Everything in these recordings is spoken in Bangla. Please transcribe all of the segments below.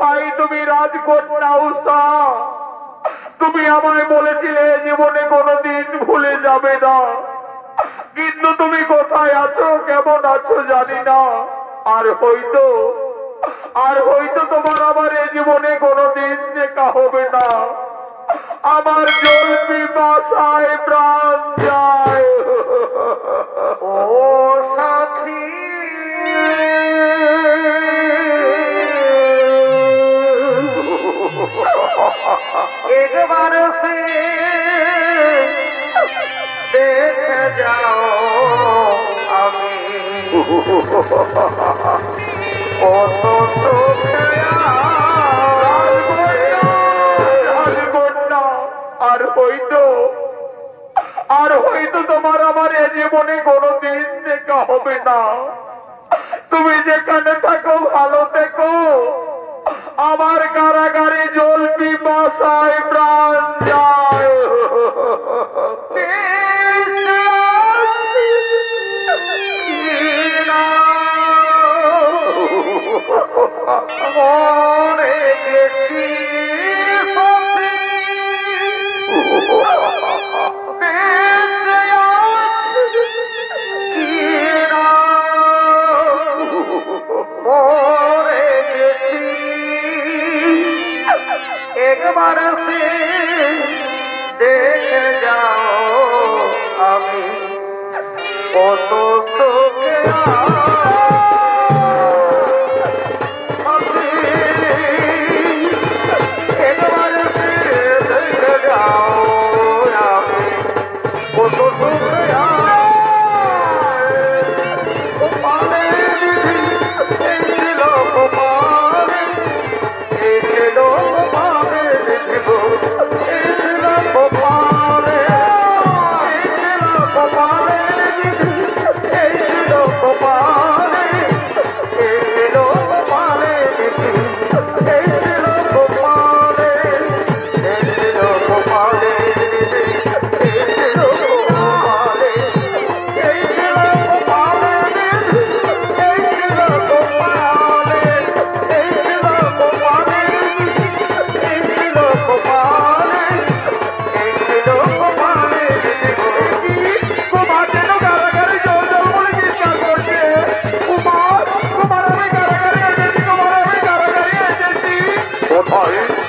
কোথায় তুমি রাজকন্যা উষা? তুমি আমায় বলেছিলে জীবনে কোনোদিন ভুলে যাবে না, কিন্তু তুমি কোথায় আছো, কেমন আছো জানি না। আর হয়তো তোমার আমার এই জীবনে কোনোদিন দেখা হবে না। আমার জল পিপাসায় প্রাণ যায়। ও সাথী, একবার সে দেখে যাও আমি কত রাজকন্যা। আর হয়তো তোমার আমার এ জীবনে কোনোদিন দেখা হবে না। তুমি যেখানে থাকো ভালো থেকো। আমার কারাগারে জল পিপাসায় প্রাণ যায়। মনে গেছি একবার সে দেখে যাও আমি কত তোকে একবার সে দেখে যাও আমি কত তোকে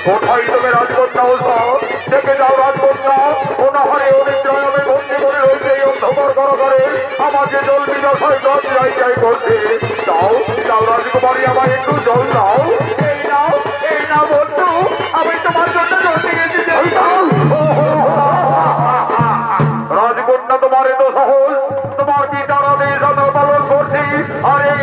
কোথায় তুমি রাজকন্যা উষা? দেখে যাও রাজকন্যা, অনাহারে অনিদ্রায় আমি বন্দি করে রয়েছে এই অন্ধকার কারাগারে। আমাকে জল পিপাসায় প্রাণ যাই করছে। যাও রাজকুমারী, আমায় একটু জল দাও। এই নাও বন্ধু, আমি তোমার জন্য জল নিয়ে গেছি। রাজকন্যা, তোমার এত সহজ? তোমার পিতার আদেশ আমরা পালন করছি। আরে